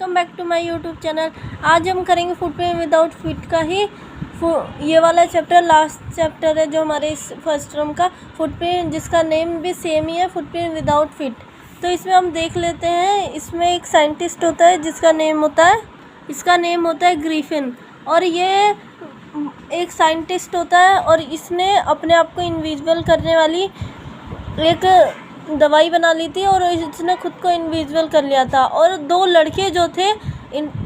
Welcome back to my YouTube channel. आज हम करेंगे फुटप्रिंट विदाउट फीट का ही ये वाला चैप्टर, लास्ट चैप्टर है जो हमारे इस फर्स्ट टर्म का फुटप्रिंट, जिसका नेम भी सेम ही है, फुटप्रिंट विदाउट फीट। तो इसमें हम देख लेते हैं। इसमें एक साइंटिस्ट होता है जिसका नेम होता है ग्रिफिन, और ये एक साइंटिस्ट होता है और इसने अपने आप को इनविजिबल करने वाली एक दवाई बना ली थी और इसने खुद को इनविजिबल कर लिया था। और दो लड़के जो थे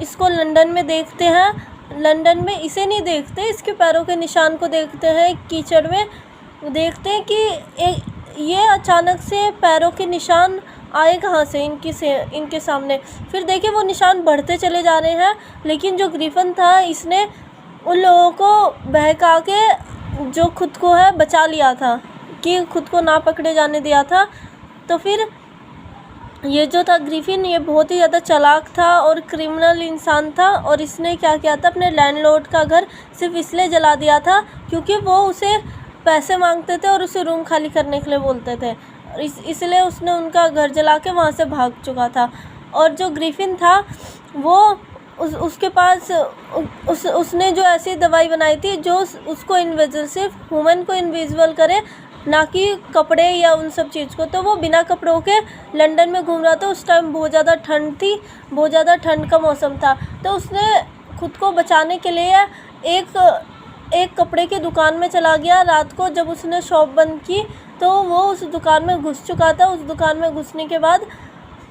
इसको लंदन में देखते हैं। लंदन में इसे नहीं देखते, इसके पैरों के निशान को देखते हैं। कीचड़ में देखते हैं कि ये अचानक से पैरों के निशान आए कहाँ से इनके सामने। फिर देखिए वो निशान बढ़ते चले जा रहे हैं, लेकिन जो ग्रिफिन था इसने उन लोगों को बहका के जो खुद को है बचा लिया था कि खुद को ना पकड़े जाने दिया था। तो फिर ये जो था ग्रिफिन, ये बहुत ही ज़्यादा चालाक था और क्रिमिनल इंसान था। और इसने क्या किया था, अपने लैंडलॉर्ड का घर सिर्फ इसलिए जला दिया था क्योंकि वो उसे पैसे मांगते थे और उसे रूम खाली करने के लिए बोलते थे। इसलिए उसने उनका घर जला के वहाँ से भाग चुका था। और जो ग्रिफिन था वो उसके पास उसने जो ऐसी दवाई बनाई थी जो उसको इनविजिबल, सिर्फ ह्यूमन को इनविजिबल करे, ना कि कपड़े या उन सब चीज़ को। तो वो बिना कपड़ों के लंदन में घूम रहा था। उस टाइम बहुत ज़्यादा ठंड थी, बहुत ज़्यादा ठंड का मौसम था। तो उसने खुद को बचाने के लिए एक कपड़े की दुकान में चला गया रात को। जब उसने शॉप बंद की तो वो उस दुकान में घुस चुका था। उस दुकान में घुसने के बाद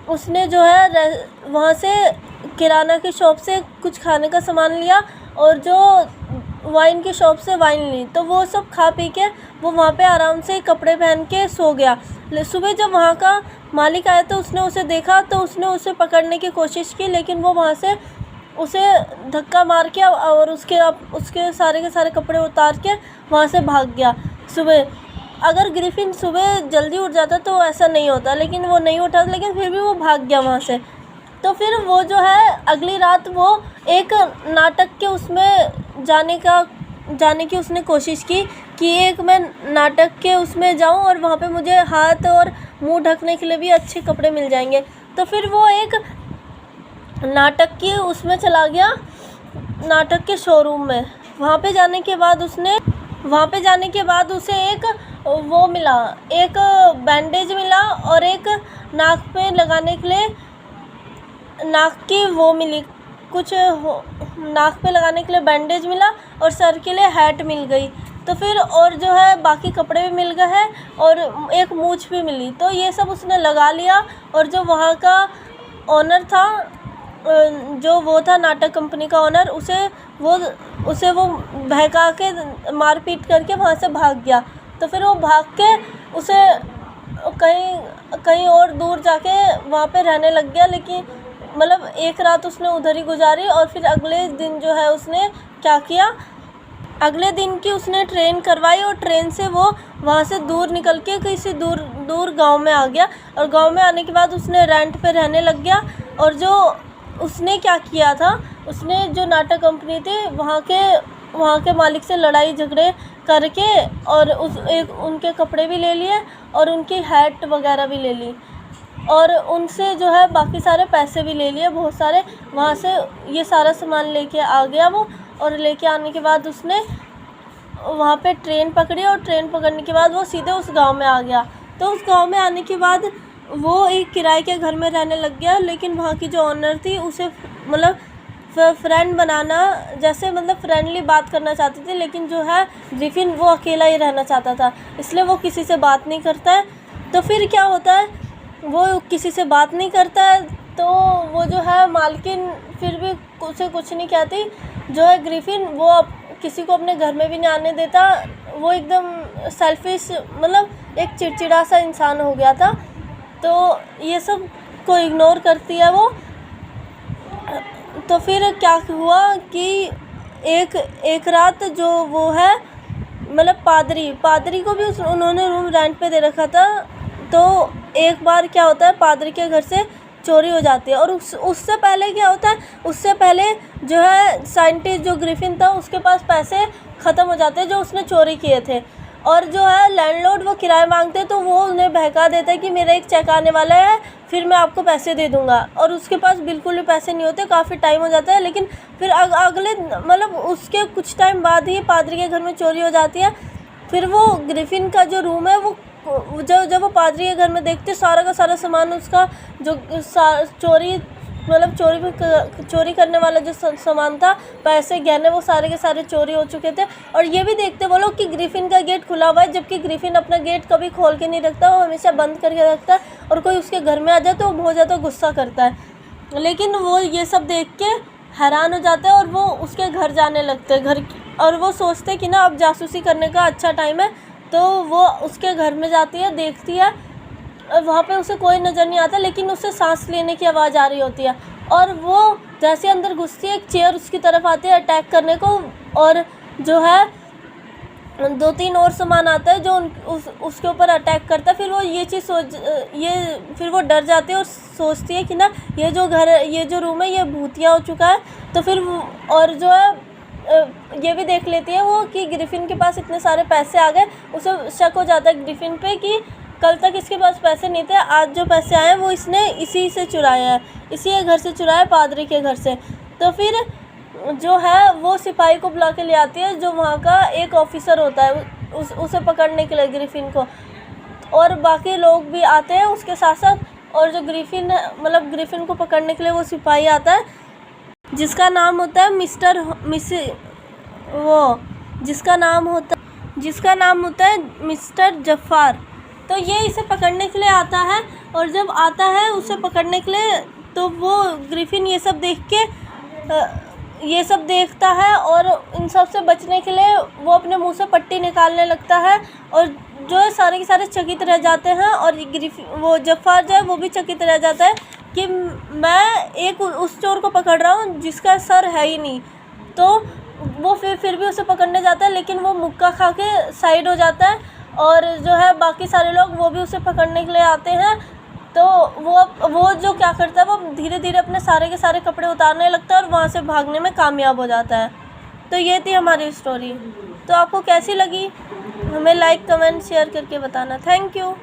उसने जो है वहाँ से किराना की शॉप से कुछ खाने का सामान लिया और जो वाइन की शॉप से वाइन ली। तो वो सब खा पी के वो वहाँ पे आराम से कपड़े पहन के सो गया। सुबह जब वहाँ का मालिक आया तो उसने उसे देखा, तो उसने उसे पकड़ने की कोशिश की, लेकिन वो वहाँ से उसे धक्का मार के और उसके सारे के सारे कपड़े उतार के वहाँ से भाग गया। सुबह अगर ग्रिफिन सुबह जल्दी उठ जाता तो ऐसा नहीं होता, लेकिन वो नहीं उठा, लेकिन फिर भी वो भाग गया वहाँ से। तो फिर वो जो है अगली रात वो एक नाटक के उसमें जाने की उसने कोशिश की कि एक मैं नाटक के उसमें जाऊं और वहाँ पे मुझे हाथ और मुंह ढकने के लिए भी अच्छे कपड़े मिल जाएंगे। तो फिर वो एक नाटक की उसमें चला गया, नाटक के शोरूम में। वहाँ पे जाने के बाद उसे एक वो मिला, एक बैंडेज मिला और एक नाक पे लगाने के लिए नाक की वो मिली, कुछ नाक पे लगाने के लिए बैंडेज मिला और सर के लिए हैट मिल गई। तो फिर और जो है बाकी कपड़े भी मिल गए हैं और एक मूछ भी मिली। तो ये सब उसने लगा लिया और जो वहाँ का ऑनर था, जो वो था नाटक कंपनी का ऑनर, उसे वो बहका के मारपीट करके वहाँ से भाग गया। तो फिर वो भाग के उसे कहीं और दूर जाके वहाँ पे रहने लग गया। लेकिन मतलब एक रात उसने उधर ही गुजारी और फिर अगले दिन जो है उसने क्या किया, अगले दिन की उसने ट्रेन करवाई और ट्रेन से वो वहाँ से दूर निकल के किसी दूर गांव में आ गया। और गांव में आने के बाद उसने रेंट पे रहने लग गया। और जो उसने क्या किया था, उसने जो नाटक कंपनी थी वहाँ के मालिक से लड़ाई झगड़े करके और उनके कपड़े भी ले लिए और उनकी हैट वगैरह भी ले ली और उनसे जो है बाकी सारे पैसे भी ले लिए बहुत सारे। वहाँ से ये सारा सामान लेके आ गया वो, और लेके आने के बाद उसने वहाँ पे ट्रेन पकड़ी और ट्रेन पकड़ने के बाद वो सीधे उस गांव में आ गया। तो उस गांव में आने के बाद वो एक किराए के घर में रहने लग गया। लेकिन वहाँ की जो ऑनर थी उसे मतलब फ्रेंड बनाना, जैसे मतलब फ्रेंडली बात करना चाहती थी, लेकिन जो है ग्रिफिन वो अकेला ही रहना चाहता था, इसलिए वो किसी से बात नहीं करता है। तो फिर क्या होता है, वो किसी से बात नहीं करता है तो वो जो है मालकिन फिर भी उसे कुछ नहीं कहती। जो है ग्रिफिन वो किसी को अपने घर में भी नहीं आने देता। वो एकदम सेल्फिश, मतलब एक चिड़चिड़ा सा इंसान हो गया था। तो ये सब को इग्नोर करती है वो। तो फिर क्या हुआ कि एक रात जो वो है मतलब पादरी को भी उन्होंने रूम रेंट पे दे रखा था। तो एक बार क्या होता है, पादरी के घर से चोरी हो जाती है। और उससे पहले क्या होता है, उससे पहले जो है साइंटिस्ट जो ग्रिफिन था उसके पास पैसे ख़त्म हो जाते हैं जो उसने चोरी किए थे। और जो है लैंडलॉर्ड वो किराया मांगते हैं तो वो उन्हें बहका देता है कि मेरा एक चेक आने वाला है, फिर मैं आपको पैसे दे दूँगा। और उसके पास बिल्कुल भी पैसे नहीं होते, काफ़ी टाइम हो जाता है। लेकिन फिर अगले मतलब उसके कुछ टाइम बाद ही पादरी के घर में चोरी हो जाती है। फिर वो ग्रिफिन का जो रूम है वो जब वो पादरी के घर में देखते सारा का सारा सामान उसका जो चोरी करने वाला जो सामान था, पैसे गहने, वो सारे के सारे चोरी हो चुके थे। और ये भी देखते वो लोग कि ग्रिफिन का गेट खुला हुआ है, जबकि ग्रिफिन अपना गेट कभी खोल के नहीं रखता, वो हमेशा बंद करके रखता है। और कोई उसके घर में आ जाए तो वो बहुत ज़्यादा गुस्सा करता है। लेकिन वो ये सब देख के हैरान हो जाता है और वो उसके घर जाने लगते हैं। और वो सोचते कि ना अब जासूसी करने का अच्छा टाइम है, तो वो उसके घर में जाती है, देखती है, वहाँ पे उसे कोई नज़र नहीं आता, लेकिन उसे सांस लेने की आवाज़ आ रही होती है। और वो जैसे अंदर घुसती है, एक चेयर उसकी तरफ आती है अटैक करने को, और जो है 2-3 और सामान आता है जो उसके ऊपर अटैक करता है। फिर वो ये चीज़ फिर वो डर जाती है और सोचती है कि ना ये जो रूम है ये भूतिया हो चुका है। तो फिर और जो है ये भी देख लेती है वो कि ग्रिफिन के पास इतने सारे पैसे आ गए। उसे शक हो जाता है ग्रिफिन पे कि कल तक इसके पास पैसे नहीं थे, आज जो पैसे आए हैं वो इसने इसी से चुराए हैं, इसी के घर से चुराए, पादरी के घर से। तो फिर जो है वो सिपाही को बुला के ले आती है, जो वहाँ का एक ऑफिसर होता है, उसे पकड़ने के लिए ग्रिफिन को। और बाकी लोग भी आते हैं उसके साथ साथ। और जो ग्रिफिन को पकड़ने के लिए वो सिपाही आता है, जिसका नाम होता है मिस्टर जफ़ार। तो ये इसे पकड़ने के लिए आता है। और जब आता है उसे पकड़ने के लिए, तो वो ग्रिफिन ये सब देखता है और इन सब से बचने के लिए वो अपने मुंह से पट्टी निकालने लगता है। और जो है सारे के सारे चकित रह जाते हैं। और वो जफ़ार जो है वो भी चकित रह जाता है कि मैं उस चोर को पकड़ रहा हूँ जिसका सर है ही नहीं। तो वो फिर भी उसे पकड़ने जाता है, लेकिन वो मुक्का खा के साइड हो जाता है। और जो है बाकी सारे लोग वो भी उसे पकड़ने के लिए आते हैं। तो वो जो क्या करता है, वो धीरे धीरे अपने सारे के सारे कपड़े उतारने लगता है और वहाँ से भागने में कामयाब हो जाता है। तो ये थी हमारी स्टोरी। तो आपको कैसी लगी हमें लाइक, कमेंट, शेयर करके बताना। Thank you.